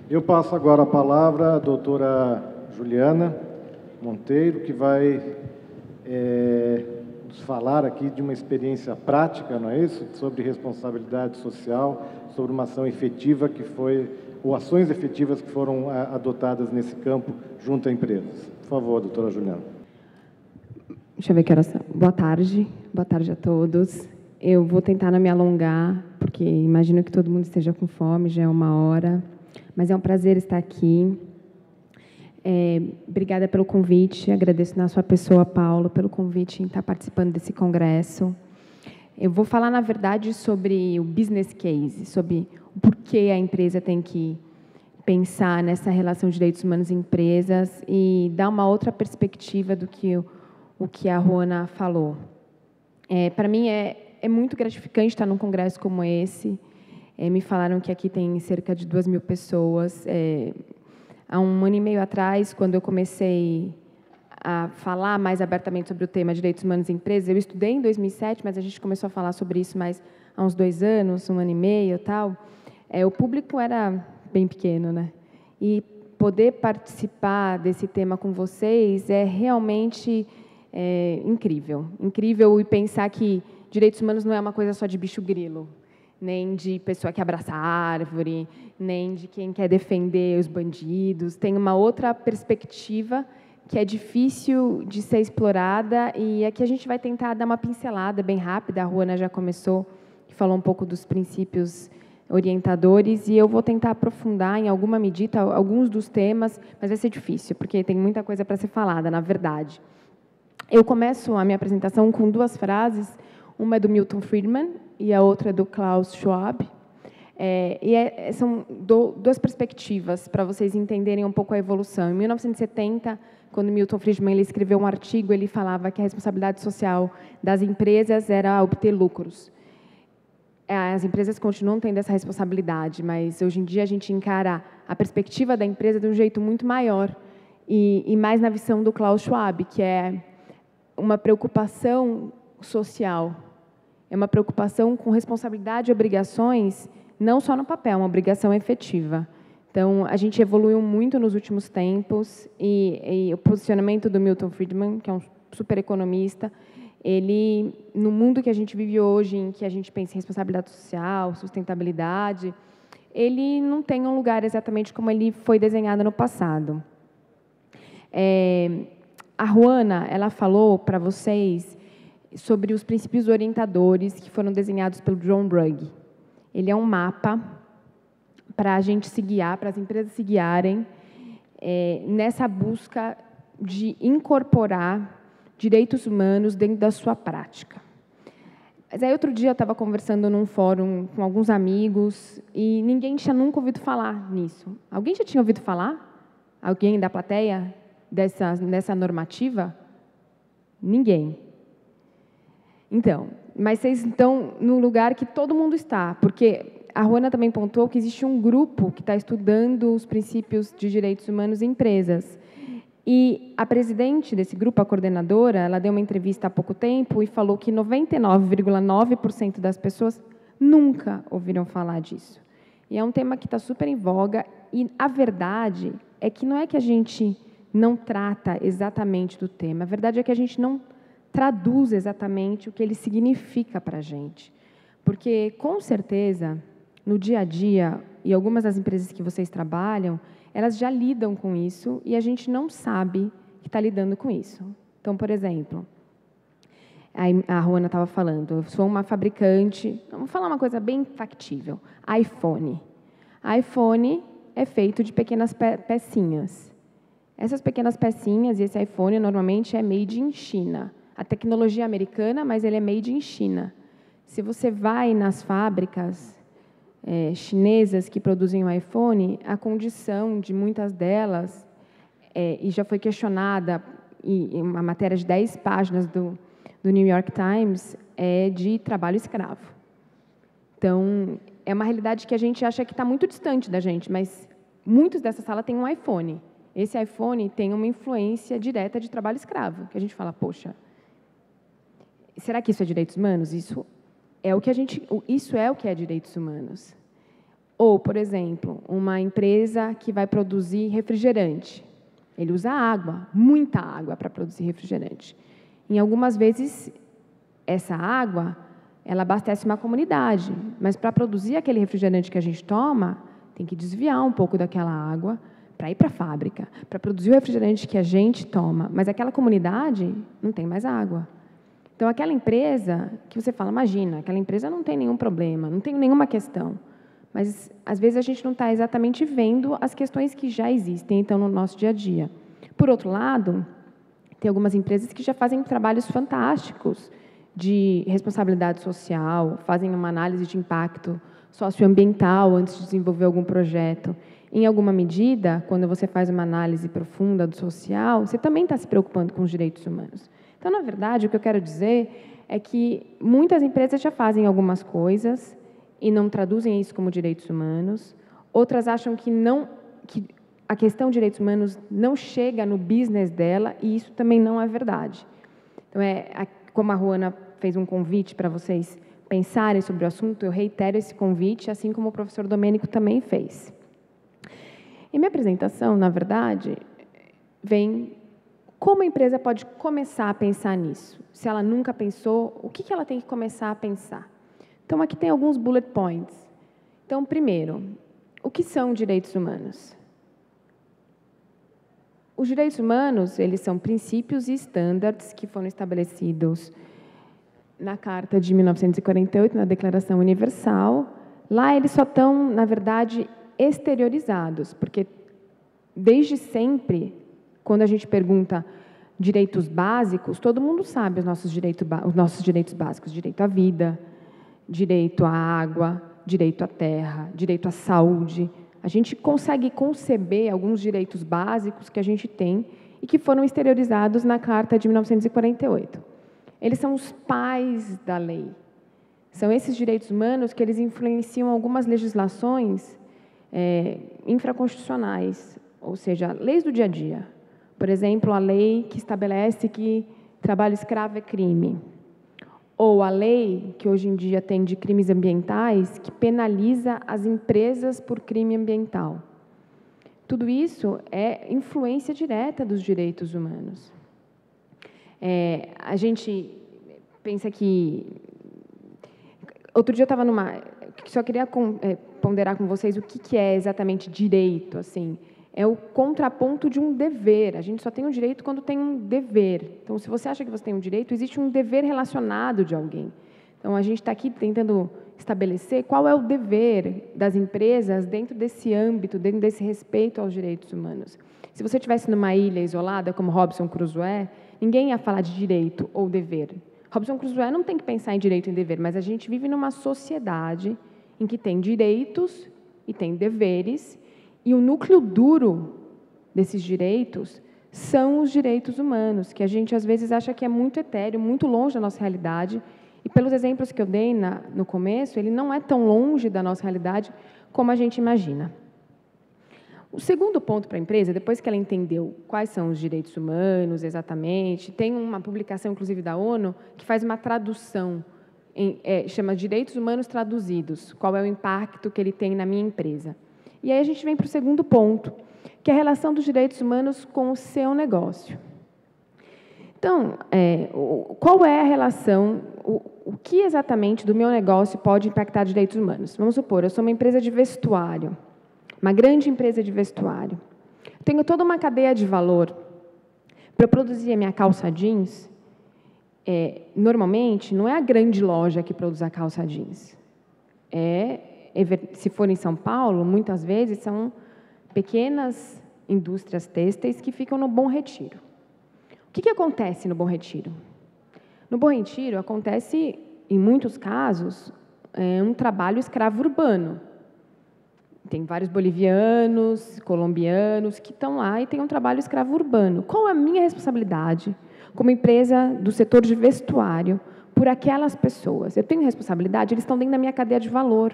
Eu passo agora a palavra à doutora Juliana Monteiro, que vai nos falar aqui de uma experiência prática, não é isso? Sobre responsabilidade social, sobre uma ação efetiva que foi, ou ações efetivas que foram adotadas nesse campo junto a empresas. Por favor, doutora Juliana. Deixa eu ver que horas são. Boa tarde a todos. Eu vou tentar não me alongar, porque imagino que todo mundo esteja com fome, já é 1h, mas é um prazer estar aqui. Obrigada pelo convite, agradeço na sua pessoa, Paulo, pelo convite em estar participando desse congresso. Eu vou falar, na verdade, sobre o business case, sobre o porquê a empresa tem que pensar nessa relação de direitos humanos e empresas e dar uma outra perspectiva do que o que a Ruana falou. Para mim, é muito gratificante estar num congresso como esse. Me falaram que aqui tem cerca de 2.000 pessoas. Há 1 ano e meio atrás, quando eu comecei a falar mais abertamente sobre o tema direitos humanos e empresas, eu estudei em 2007, mas a gente começou a falar sobre isso mais há uns 2 anos, 1 ano e meio, tal. O público era bem pequeno, né? E poder participar desse tema com vocês é realmente incrível. Incrível, e pensar que direitos humanos não é uma coisa só de bicho grilo, nem de pessoa que abraça a árvore, nem de quem quer defender os bandidos. Tem uma outra perspectiva que é difícil de ser explorada, e aqui a gente vai tentar dar uma pincelada bem rápida. A Ruana já começou, falou um pouco dos princípios orientadores, e eu vou tentar aprofundar, em alguma medida, alguns dos temas, mas vai ser difícil, porque tem muita coisa para ser falada, na verdade. Eu começo a minha apresentação com 2 frases. Uma é do Milton Friedman e a outra é do Klaus Schwab. São 2 perspectivas para vocês entenderem um pouco a evolução. Em 1970, quando Milton Friedman ele escreveu um artigo, ele falava que a responsabilidade social das empresas era obter lucros. As empresas continuam tendo essa responsabilidade, mas hoje em dia a gente encara a perspectiva da empresa de um jeito muito maior e mais na visão do Klaus Schwab, que é uma preocupação social. É uma preocupação com responsabilidade e obrigações, não só no papel, uma obrigação efetiva. Então, a gente evoluiu muito nos últimos tempos, e o posicionamento do Milton Friedman, que é um super economista, ele, no mundo que a gente vive hoje, em que a gente pensa em responsabilidade social, sustentabilidade, ele não tem um lugar exatamente como ele foi desenhado no passado. A Ruana, ela falou para vocês sobre os princípios orientadores que foram desenhados pelo John Ruggie. Ele é um mapa para a gente se guiar, para as empresas se guiarem nessa busca de incorporar direitos humanos dentro da sua prática. Mas aí, outro dia, eu estava conversando num fórum com alguns amigos e ninguém tinha nunca ouvido falar nisso. Alguém já tinha ouvido falar? Alguém da plateia dessa normativa? Ninguém. Então, mas vocês estão no lugar que todo mundo está, porque a Ruana também pontuou que existe um grupo que está estudando os princípios de direitos humanos em empresas. E a presidente desse grupo, a coordenadora, ela deu uma entrevista há pouco tempo e falou que 99,9% das pessoas nunca ouviram falar disso. E é um tema que está super em voga, e a verdade é que não é que a gente não trata exatamente do tema, a verdade é que a gente não traduz exatamente o que ele significa para a gente. Porque, com certeza, no dia a dia, e algumas das empresas que vocês trabalham, elas já lidam com isso e a gente não sabe que está lidando com isso. Então, por exemplo, a Ruana estava falando, eu sou uma fabricante, vamos falar uma coisa bem factível, iPhone. iPhone é feito de pequenas pecinhas. Essas pequenas pecinhas, e esse iPhone normalmente é made in China. A tecnologia é americana, mas ele é made in China. Se você vai nas fábricas chinesas que produzem o iPhone, a condição de muitas delas, e já foi questionada, em uma matéria de 10 páginas do New York Times, é de trabalho escravo. Então, é uma realidade que a gente acha que está muito distante da gente, mas muitos dessa sala têm um iPhone. Esse iPhone tem uma influência direta de trabalho escravo, que a gente fala, poxa, será que isso é direitos humanos? Isso é o que é direitos humanos. Ou, por exemplo, uma empresa que vai produzir refrigerante. Ele usa água, muita água, para produzir refrigerante. Em algumas vezes, essa água, ela abastece uma comunidade, mas para produzir aquele refrigerante que a gente toma, tem que desviar um pouco daquela água para ir para a fábrica, para produzir o refrigerante que a gente toma, mas aquela comunidade não tem mais água. Então, aquela empresa que você fala, imagina, aquela empresa não tem nenhum problema, não tem nenhuma questão, mas, às vezes, a gente não está exatamente vendo as questões que já existem, então, no nosso dia a dia. Por outro lado, tem algumas empresas que já fazem trabalhos fantásticos de responsabilidade social, fazem uma análise de impacto socioambiental antes de desenvolver algum projeto. Em alguma medida, quando você faz uma análise profunda do social, você também está se preocupando com os direitos humanos. Então, na verdade, o que eu quero dizer é que muitas empresas já fazem algumas coisas e não traduzem isso como direitos humanos. Outras acham que a questão de direitos humanos não chega no business dela, e isso também não é verdade. Então, como a Ruana fez um convite para vocês pensarem sobre o assunto, eu reitero esse convite, assim como o professor Domênico também fez. E minha apresentação, na verdade, vem como a empresa pode começar a pensar nisso. Se ela nunca pensou, o que ela tem que começar a pensar? Então, aqui tem alguns bullet points. Então, primeiro, o que são direitos humanos? Os direitos humanos, eles são princípios e estándares que foram estabelecidos na Carta de 1948, na Declaração Universal. Lá eles só estão, na verdade, exteriorizados, porque desde sempre, quando a gente pergunta direitos básicos, todo mundo sabe os nossos direitos básicos: direito à vida, direito à água, direito à terra, direito à saúde. A gente consegue conceber alguns direitos básicos que a gente tem e que foram exteriorizados na Carta de 1948. Eles são os pais da lei. São esses direitos humanos que eles influenciam algumas legislações infraconstitucionais, ou seja, leis do dia a dia. Por exemplo, a lei que estabelece que trabalho escravo é crime. Ou a lei que hoje em dia tem de crimes ambientais, que penaliza as empresas por crime ambiental. Tudo isso é influência direta dos direitos humanos. A gente pensa que... Outro dia eu estava numa... Só queria ponderar com vocês o que é exatamente direito, assim. É o contraponto de um dever. A gente só tem um direito quando tem um dever. Então, se você acha que você tem um direito, existe um dever relacionado de alguém. Então, a gente está aqui tentando estabelecer qual é o dever das empresas dentro desse âmbito, dentro desse respeito aos direitos humanos. Se você estivesse numa ilha isolada, como Robinson Crusoe, ninguém ia falar de direito ou dever. Robinson Crusoe não tem que pensar em direito e dever, mas a gente vive numa sociedade em que tem direitos e tem deveres, e o núcleo duro desses direitos são os direitos humanos, que a gente, às vezes, acha que é muito etéreo, muito longe da nossa realidade. E, pelos exemplos que eu dei no começo, ele não é tão longe da nossa realidade como a gente imagina. O segundo ponto para a empresa, depois que ela entendeu quais são os direitos humanos exatamente, tem uma publicação, inclusive, da ONU, que faz uma tradução, chama Direitos Humanos Traduzidos, qual é o impacto que ele tem na minha empresa. E aí a gente vem para o segundo ponto, que é a relação dos direitos humanos com o seu negócio. Então, qual é a relação, o que exatamente do meu negócio pode impactar direitos humanos? Vamos supor, eu sou uma empresa de vestuário, uma grande empresa de vestuário. Tenho toda uma cadeia de valor. Para eu produzir a minha calça jeans, normalmente, não é a grande loja que produz a calça jeans. Se for em São Paulo, muitas vezes são pequenas indústrias têxteis que ficam no Bom Retiro. O que acontece no Bom Retiro? No Bom Retiro acontece, em muitos casos, um trabalho escravo urbano. Tem vários bolivianos, colombianos que estão lá e tem um trabalho escravo urbano. Qual é a minha responsabilidade como empresa do setor de vestuário por aquelas pessoas? Eu tenho responsabilidade, eles estão dentro da minha cadeia de valor.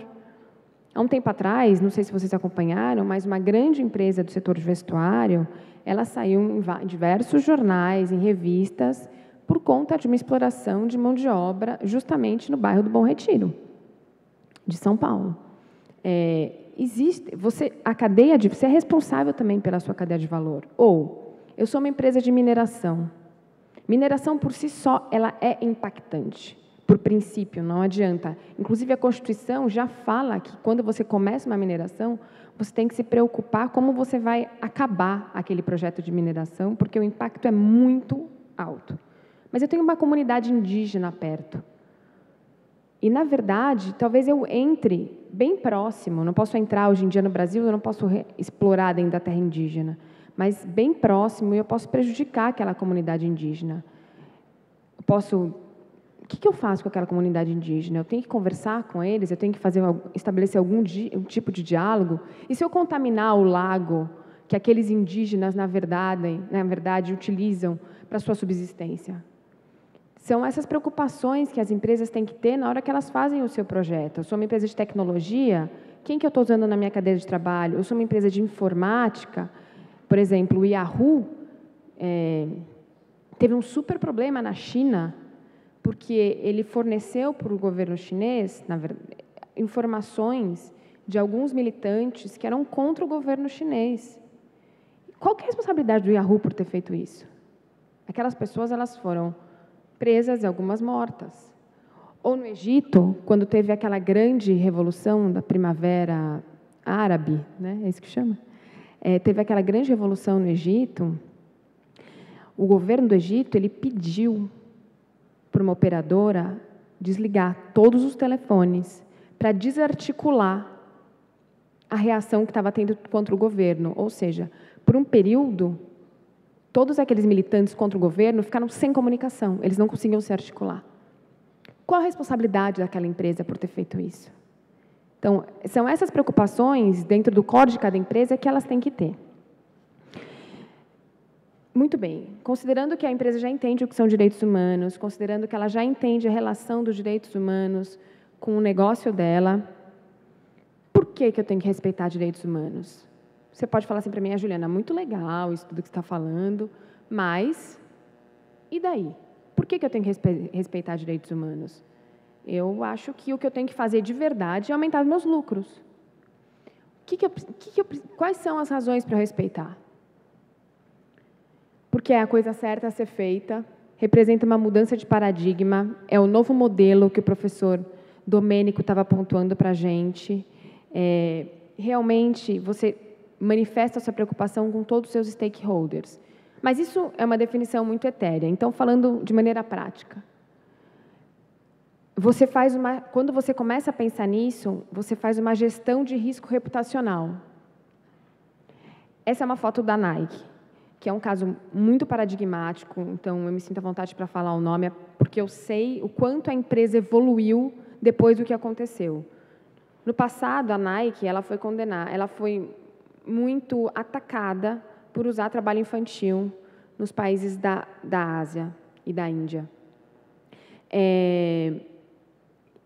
Há um tempo atrás, não sei se vocês acompanharam, mas uma grande empresa do setor de vestuário, ela saiu em diversos jornais, em revistas, por conta de uma exploração de mão de obra, justamente no bairro do Bom Retiro, de São Paulo. você é responsável também pela sua cadeia de valor. Ou, eu sou uma empresa de mineração. Mineração, por si só, ela é impactante. Por princípio, não adianta. Inclusive, a Constituição já fala que, quando você começa uma mineração, você tem que se preocupar como você vai acabar aquele projeto de mineração, porque o impacto é muito alto. Mas eu tenho uma comunidade indígena perto. E, na verdade, talvez eu entre bem próximo, não posso entrar hoje em dia no Brasil, eu não posso explorar dentro da terra indígena, mas bem próximo eu posso prejudicar aquela comunidade indígena. O que eu faço com aquela comunidade indígena? Eu tenho que conversar com eles, eu tenho que estabelecer algum tipo de diálogo? E se eu contaminar o lago que aqueles indígenas, na verdade utilizam para a sua subsistência? São essas preocupações que as empresas têm que ter na hora que elas fazem o seu projeto. Eu sou uma empresa de tecnologia, quem que eu estou usando na minha cadeia de trabalho? Eu sou uma empresa de informática, por exemplo, o Yahoo teve um super problema na China, porque ele forneceu para o governo chinês, informações de alguns militantes que eram contra o governo chinês. Qual que é a responsabilidade do Yahoo por ter feito isso? Aquelas pessoas, elas foram presas e algumas mortas. Ou no Egito, quando teve aquela grande revolução da Primavera Árabe, né? É isso que chama? Teve aquela grande revolução no Egito, o governo do Egito, ele pediu para uma operadora desligar todos os telefones para desarticular a reação que estava tendo contra o governo. Ou seja, por um período, todos aqueles militantes contra o governo ficaram sem comunicação, eles não conseguiam se articular. Qual a responsabilidade daquela empresa por ter feito isso? Então, são essas preocupações dentro do código de cada empresa que elas têm que ter. Muito bem, considerando que a empresa já entende o que são direitos humanos, considerando que ela já entende a relação dos direitos humanos com o negócio dela, por que eu tenho que respeitar direitos humanos? Você pode falar assim para mim, Juliana, muito legal isso tudo que você está falando, mas e daí? Por que eu tenho que respeitar direitos humanos? Eu acho que o que eu tenho que fazer de verdade é aumentar meus lucros. Quais são as razões para eu respeitar? Porque é a coisa certa a ser feita, representa uma mudança de paradigma, é o novo modelo que o professor Domênico estava pontuando para a gente. Realmente, você manifesta a sua preocupação com todos os seus stakeholders. Mas isso é uma definição muito etérea. Então, falando de maneira prática, quando você começa a pensar nisso, você faz uma gestão de risco reputacional. Essa é uma foto da Nike, que é um caso muito paradigmático, então eu me sinto à vontade para falar o nome, porque eu sei o quanto a empresa evoluiu depois do que aconteceu. No passado, a Nike ela foi muito atacada por usar trabalho infantil nos países da Ásia e da Índia.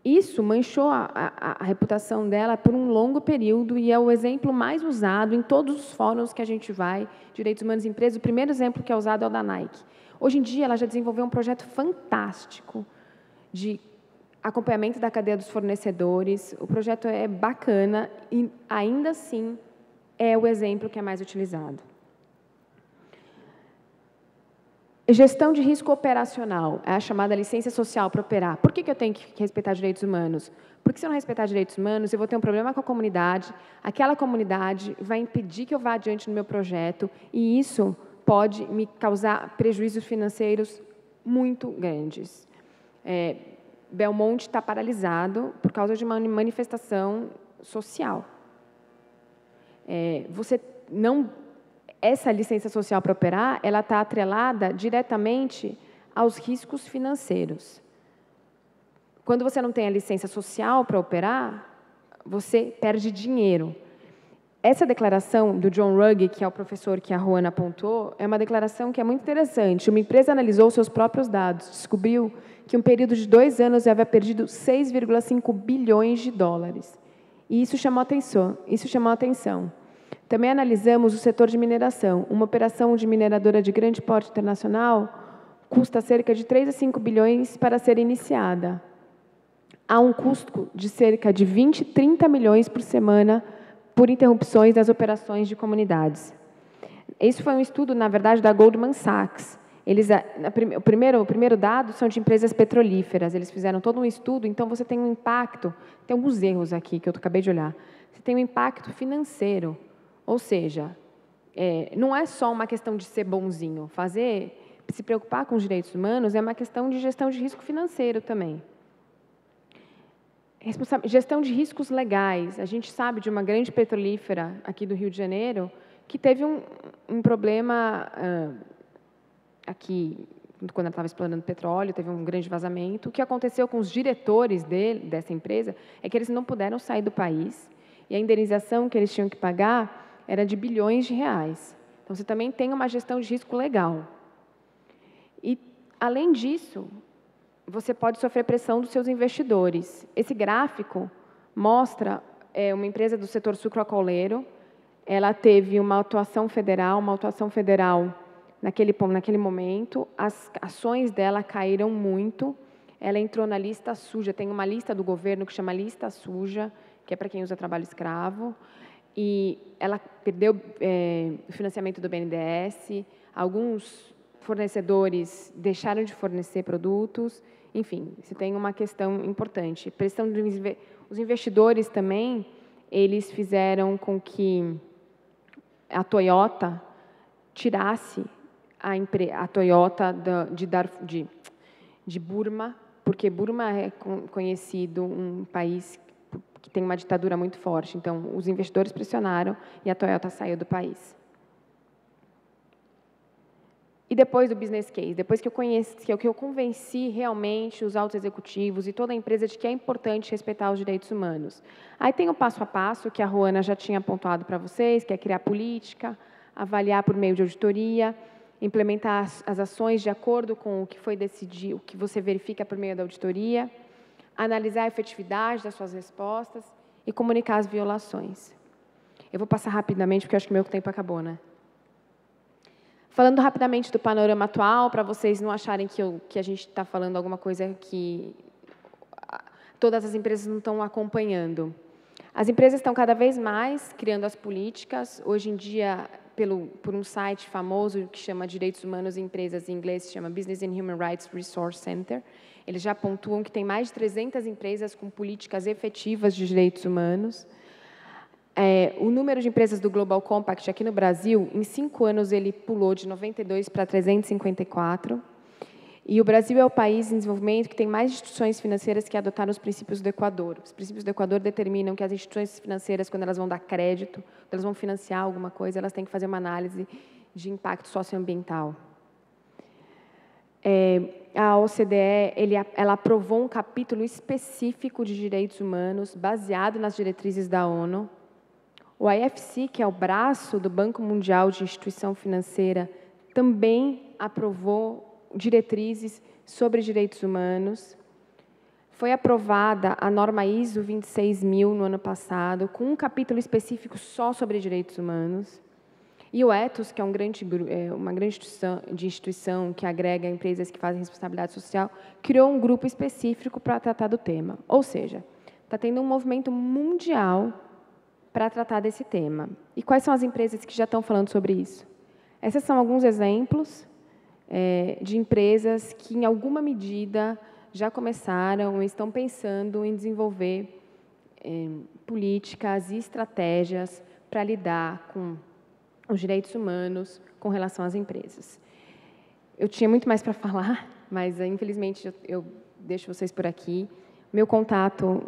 Isso manchou a reputação dela por um longo período e é o exemplo mais usado em todos os fóruns que a gente vai, direitos humanos e empresas. O primeiro exemplo que é usado é o da Nike. Hoje em dia, ela já desenvolveu um projeto fantástico de acompanhamento da cadeia dos fornecedores. O projeto é bacana e, ainda assim, é o exemplo que é mais utilizado. Gestão de risco operacional, é a chamada licença social para operar. Por que eu tenho que respeitar direitos humanos? Porque se eu não respeitar direitos humanos, eu vou ter um problema com a comunidade, aquela comunidade vai impedir que eu vá adiante no meu projeto e isso pode me causar prejuízos financeiros muito grandes. Belmonte está paralisado por causa de uma manifestação social. Essa licença social para operar, ela está atrelada diretamente aos riscos financeiros. Quando você não tem a licença social para operar, você perde dinheiro. Essa declaração do John Ruggie, que é o professor que a Ruana apontou, é uma declaração que é muito interessante. Uma empresa analisou seus próprios dados, descobriu que em um período de 2 anos havia perdido 6,5 bilhões de dólares. E isso chamou atenção. Também analisamos o setor de mineração. Uma operação de mineradora de grande porte internacional custa cerca de 3 a 5 bilhões para ser iniciada. Há um custo de cerca de 20, 30 milhões por semana por interrupções das operações de comunidades. Esse foi um estudo, na verdade, da Goldman Sachs. O primeiro dado são de empresas petrolíferas. Eles fizeram todo um estudo, então você tem um impacto, tem alguns erros aqui que eu acabei de olhar. Você tem um impacto financeiro, ou seja, não é só uma questão de ser bonzinho. Se preocupar com os direitos humanos é uma questão de gestão de risco financeiro também. Gestão de riscos legais. A gente sabe de uma grande petrolífera aqui do Rio de Janeiro que teve um problema aqui, quando ela estava explorando petróleo, teve um grande vazamento. O que aconteceu com os diretores dessa empresa é que eles não puderam sair do país e a indenização que eles tinham que pagar era de bilhões de reais. Então, você também tem uma gestão de risco legal. E, além disso, você pode sofrer pressão dos seus investidores. Esse gráfico mostra uma empresa do setor sucroalcooleiro. Ela teve uma atuação federal naquele momento. As ações dela caíram muito. Ela entrou na lista suja. Tem uma lista do governo que chama lista suja, que é para quem usa trabalho escravo. E ela perdeu o financiamento do BNDES. Alguns fornecedores deixaram de fornecer produtos. Enfim, você tem uma questão importante. Os investidores também, eles fizeram com que a Toyota tirasse a Toyota de Burma, porque Burma é conhecido um país que tem uma ditadura muito forte. Então, os investidores pressionaram e a Toyota saiu do país. E depois do business case, depois que eu convenci realmente os altos executivos e toda a empresa de que é importante respeitar os direitos humanos. Aí tem o passo a passo, que a Ruana já tinha apontado para vocês, que é criar política, avaliar por meio de auditoria, implementar as ações de acordo com o que foi decidido, o que você verifica por meio da auditoria, analisar a efetividade das suas respostas e comunicar as violações. Eu vou passar rapidamente, porque eu acho que meu tempo acabou, né? Falando rapidamente do panorama atual, para vocês não acharem que a gente está falando alguma coisa que todas as empresas não estão acompanhando. As empresas estão cada vez mais criando as políticas. Hoje em dia, por um site famoso que chama Direitos Humanos e Empresas, em inglês, se chama Business and Human Rights Resource Center, eles já pontuam que tem mais de 300 empresas com políticas efetivas de direitos humanos. O número de empresas do Global Compact aqui no Brasil, em 5 anos, ele pulou de 92 para 354. E o Brasil é o país em desenvolvimento que tem mais instituições financeiras que adotaram os princípios do Equador. Os princípios do Equador determinam que as instituições financeiras, quando elas vão dar crédito, quando elas vão financiar alguma coisa, elas têm que fazer uma análise de impacto socioambiental. A OCDE ela aprovou um capítulo específico de direitos humanos, baseado nas diretrizes da ONU. O IFC, que é o braço do Banco Mundial de Instituição Financeira, também aprovou diretrizes sobre direitos humanos. Foi aprovada a norma ISO 26000 no ano passado, com um capítulo específico só sobre direitos humanos. E o Ethos, que é uma grande instituição que agrega empresas que fazem responsabilidade social, criou um grupo específico para tratar do tema. Ou seja, está tendo um movimento mundial para tratar desse tema. E quais são as empresas que já estão falando sobre isso? Esses são alguns exemplos de empresas que, em alguma medida, já começaram e estão pensando em desenvolver políticas e estratégias para lidar com os direitos humanos com relação às empresas. Eu tinha muito mais para falar, mas, infelizmente, eu deixo vocês por aqui. Meu contato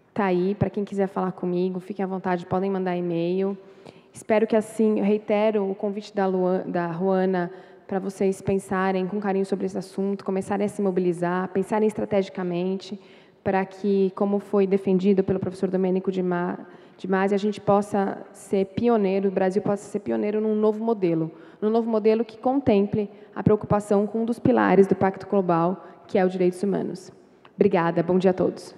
está aí, para quem quiser falar comigo, fiquem à vontade, podem mandar e-mail. Espero que, assim, eu reitero o convite da Ruana para vocês pensarem com carinho sobre esse assunto, começarem a se mobilizar, pensarem estrategicamente, para que, como foi defendido pelo professor Domênico de Masi, a gente possa ser pioneiro, o Brasil possa ser pioneiro num novo modelo que contemple a preocupação com um dos pilares do Pacto Global, que é os direitos humanos. Obrigada, bom dia a todos.